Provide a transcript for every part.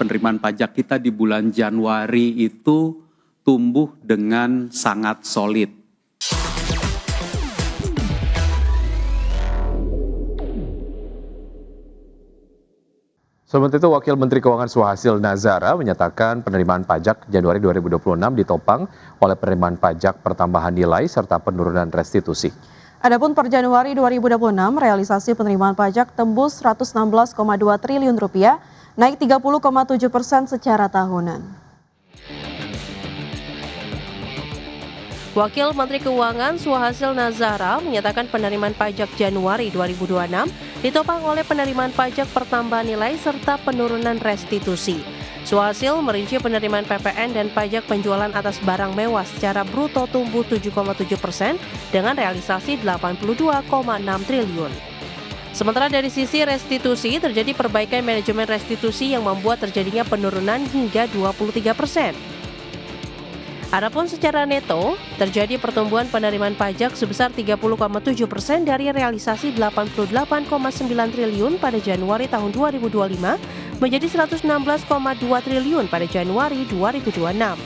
penerimaan pajak kita di bulan Januari itu tumbuh dengan sangat solid. Sementara itu, Wakil Menteri Keuangan Suhasil Nazara menyatakan penerimaan pajak Januari 2026 ditopang oleh penerimaan pajak pertambahan nilai serta penurunan restitusi. Adapun per Januari 2026, realisasi penerimaan pajak tembus Rp116,2 triliun, naik 30,7% secara tahunan. Wakil Menteri Keuangan Suhasil Nazara menyatakan penerimaan pajak Januari 2026 ditopang oleh penerimaan pajak pertambahan nilai serta penurunan restitusi. Suhasil merinci penerimaan PPN dan pajak penjualan atas barang mewah secara bruto tumbuh 7,7% dengan realisasi 82,6 triliun. Sementara dari sisi restitusi terjadi perbaikan manajemen restitusi yang membuat terjadinya penurunan hingga 23%. Adapun secara neto, terjadi pertumbuhan penerimaan pajak sebesar 30,7% dari realisasi 88,9 triliun pada Januari tahun 2025 menjadi 116,2 triliun pada Januari 2026.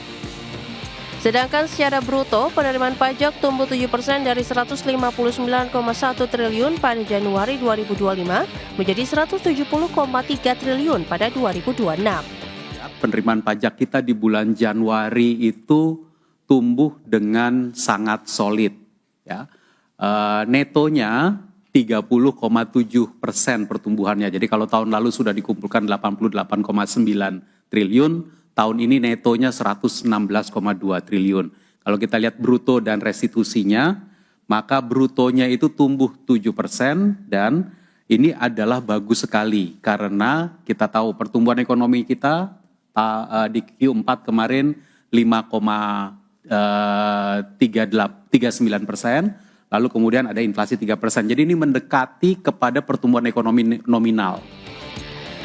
Sedangkan secara bruto, penerimaan pajak tumbuh 7% dari 159,1 triliun pada Januari 2025 menjadi 170,3 triliun pada 2026. Penerimaan pajak kita di bulan Januari itu tumbuh dengan sangat solid. Ya. Netonya 30,7% pertumbuhannya. Jadi kalau tahun lalu sudah dikumpulkan 88,9 triliun, tahun ini netonya 116,2 triliun. Kalau kita lihat bruto dan restitusinya, maka brutonya itu tumbuh 7% dan ini adalah bagus sekali karena kita tahu pertumbuhan ekonomi kita di Q4 kemarin 5,39%, lalu kemudian ada inflasi 3%. Jadi ini mendekati kepada pertumbuhan ekonomi nominal.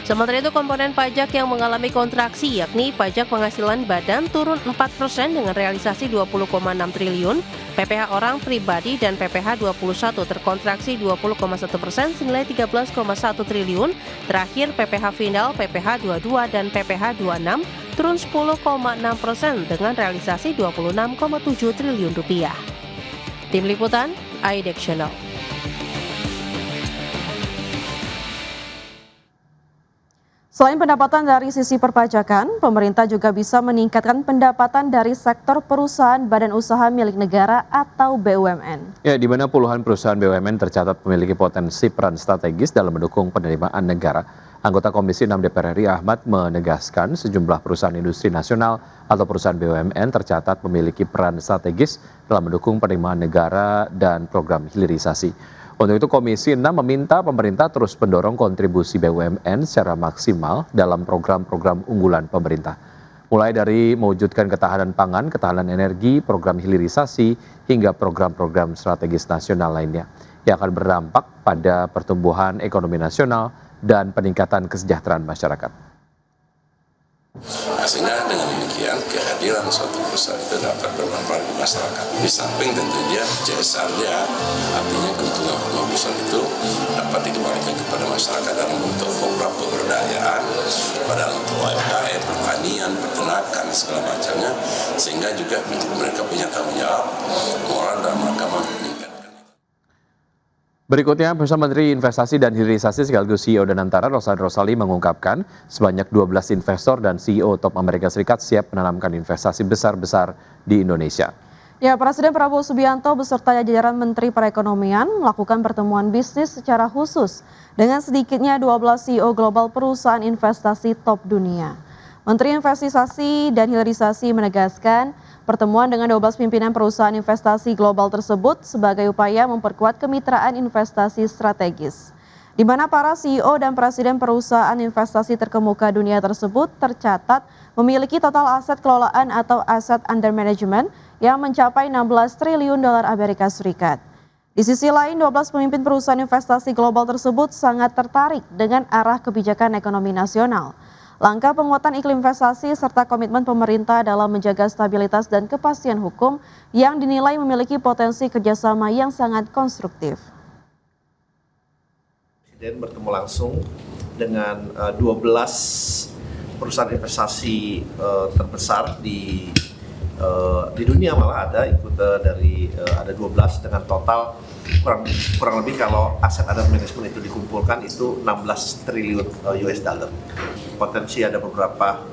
Sementara itu komponen pajak yang mengalami kontraksi yakni pajak penghasilan badan turun 4% dengan realisasi 20,6 triliun, PPh orang pribadi dan PPh 21 terkontraksi 20,1% senilai 13,1 triliun, terakhir PPh final, PPh 22 dan PPh 26 turun 10,6% dengan realisasi 26,7 triliun rupiah. Tim Liputan, IDEX Channel. Selain pendapatan dari sisi perpajakan, pemerintah juga bisa meningkatkan pendapatan dari sektor perusahaan badan usaha milik negara atau BUMN. Ya, di mana puluhan perusahaan BUMN tercatat memiliki potensi peran strategis dalam mendukung penerimaan negara. Anggota Komisi 6 DPR RI Ahmad menegaskan sejumlah perusahaan industri nasional atau perusahaan BUMN tercatat memiliki peran strategis dalam mendukung penerimaan negara dan program hilirisasi. Untuk itu Komisi 6 meminta pemerintah terus mendorong kontribusi BUMN secara maksimal dalam program-program unggulan pemerintah. Mulai dari mewujudkan ketahanan pangan, ketahanan energi, program hilirisasi, hingga program-program strategis nasional lainnya yang akan berdampak pada pertumbuhan ekonomi nasional dan peningkatan kesejahteraan masyarakat. Sehingga dengan demikian kehadiran suatu perusahaan itu dapat bermanfaat di masyarakat. Di samping tentunya CSR-nya, artinya keuntungan perusahaan itu dapat dikembalikan kepada masyarakat dalam bentuk program pemberdayaan, pada untuk UMKM, pertanian, peternakan, segala macamnya, sehingga juga mereka punya tanggung jawab moral dalam rangka meningkatkan. Berikutnya, Pusat Menteri Investasi dan Hilirisasi sekaligus CEO Danantara Roslan Roslani mengungkapkan sebanyak 12 investor dan CEO top Amerika Serikat siap menanamkan investasi besar-besar di Indonesia. Ya, Presiden Prabowo Subianto beserta jajaran Menteri Perekonomian melakukan pertemuan bisnis secara khusus dengan sedikitnya 12 CEO global perusahaan investasi top dunia. Menteri Investasi dan Hilirisasi menegaskan pertemuan dengan 12 pimpinan perusahaan investasi global tersebut sebagai upaya memperkuat kemitraan investasi strategis, di mana para CEO dan presiden perusahaan investasi terkemuka dunia tersebut tercatat memiliki total aset kelolaan atau aset under management yang mencapai 16 triliun dolar Amerika Serikat. Di sisi lain, 12 pemimpin perusahaan investasi global tersebut sangat tertarik dengan arah kebijakan ekonomi nasional, langkah penguatan iklim investasi serta komitmen pemerintah dalam menjaga stabilitas dan kepastian hukum yang dinilai memiliki potensi kerjasama yang sangat konstruktif. Presiden bertemu langsung dengan 12 perusahaan investasi terbesar di dunia, malah ada ikut ada 12 dengan total kurang lebih kalau aset under management itu dikumpulkan itu 16 triliun US dollar. Potensi ada beberapa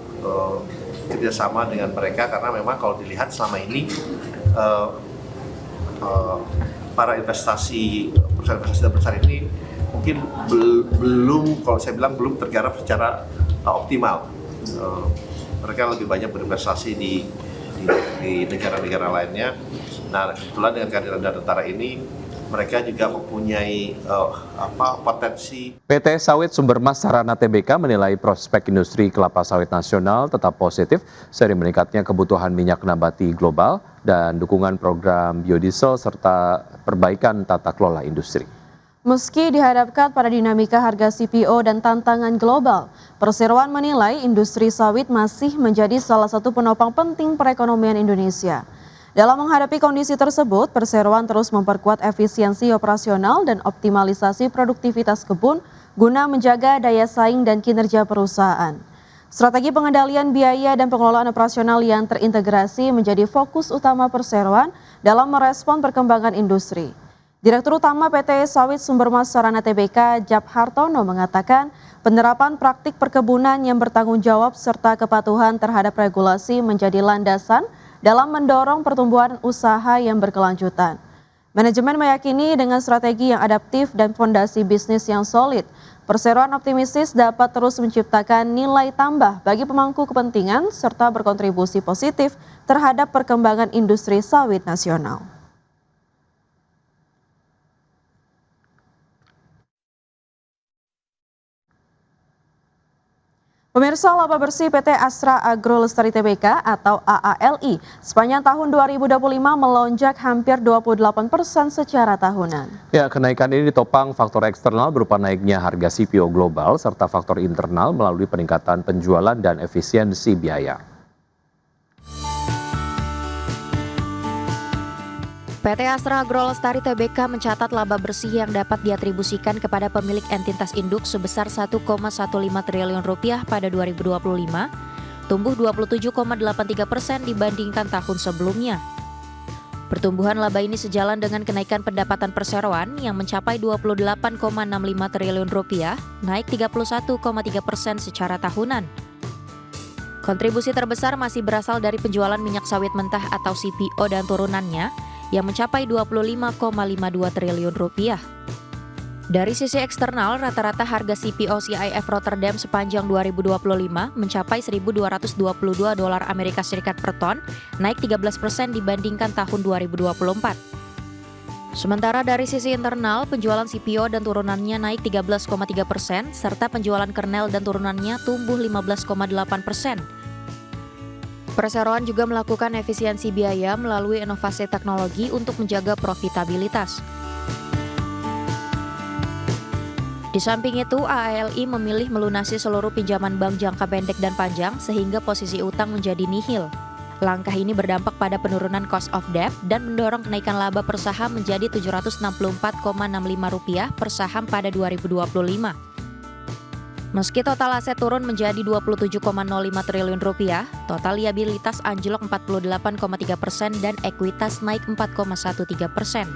kerjasama dengan mereka karena memang kalau dilihat selama ini para perusahaan investasi terbesar ini mungkin belum, kalau saya bilang belum tergarap secara optimal. Mereka lebih banyak berinvestasi di negara-negara lainnya. Nah, kebetulan dengan kehadiran Danantara ini, mereka juga mempunyai potensi. PT Sawit Sumbermas Sarana Tbk menilai prospek industri kelapa sawit nasional tetap positif seiring meningkatnya kebutuhan minyak nabati global dan dukungan program biodiesel serta perbaikan tata kelola industri. Meski dihadapkan pada dinamika harga CPO dan tantangan global, Perseroan menilai industri sawit masih menjadi salah satu penopang penting perekonomian Indonesia. Dalam menghadapi kondisi tersebut, Perseroan terus memperkuat efisiensi operasional dan optimalisasi produktivitas kebun guna menjaga daya saing dan kinerja perusahaan. Strategi pengendalian biaya dan pengelolaan operasional yang terintegrasi menjadi fokus utama Perseroan dalam merespon perkembangan industri. Direktur Utama PT Sawit Sumbermas Sarana Tbk, Jap Hartono mengatakan penerapan praktik perkebunan yang bertanggung jawab serta kepatuhan terhadap regulasi menjadi landasan dalam mendorong pertumbuhan usaha yang berkelanjutan. Manajemen meyakini dengan strategi yang adaptif dan fondasi bisnis yang solid, Perseroan optimistis dapat terus menciptakan nilai tambah bagi pemangku kepentingan serta berkontribusi positif terhadap perkembangan industri sawit nasional. Pemirsa, laba bersih PT Astra Agro Lestari Tbk atau AALI sepanjang tahun 2025 melonjak hampir 28% secara tahunan. Ya, kenaikan ini ditopang faktor eksternal berupa naiknya harga CPO global serta faktor internal melalui peningkatan penjualan dan efisiensi biaya. PT Astra Agro Lestari Tbk mencatat laba bersih yang dapat diatribusikan kepada pemilik entitas induk sebesar 1,15 triliun rupiah pada 2025, tumbuh 27,83% dibandingkan tahun sebelumnya. Pertumbuhan laba ini sejalan dengan kenaikan pendapatan perseroan yang mencapai 28,65 triliun rupiah, naik 31,3% secara tahunan. Kontribusi terbesar masih berasal dari penjualan minyak sawit mentah atau CPO dan turunannya, yang mencapai 25,52 triliun rupiah. Dari sisi eksternal, rata-rata harga CPO CIF Rotterdam sepanjang 2025 mencapai $1.222 Amerika Serikat per ton, naik 13% dibandingkan tahun 2024. Sementara dari sisi internal, penjualan CPO dan turunannya naik 13,3%, serta penjualan kernel dan turunannya tumbuh 15,8%. Perseroan juga melakukan efisiensi biaya melalui inovasi teknologi untuk menjaga profitabilitas. Di samping itu, AALI memilih melunasi seluruh pinjaman bank jangka pendek dan panjang sehingga posisi utang menjadi nihil. Langkah ini berdampak pada penurunan cost of debt dan mendorong kenaikan laba per saham menjadi Rp764,65 per saham pada 2025. Meski total aset turun menjadi Rp27,05 triliun, total liabilitas anjlok 48,3% dan ekuitas naik 4,13%.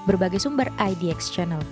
Berbagai sumber IDX Channel.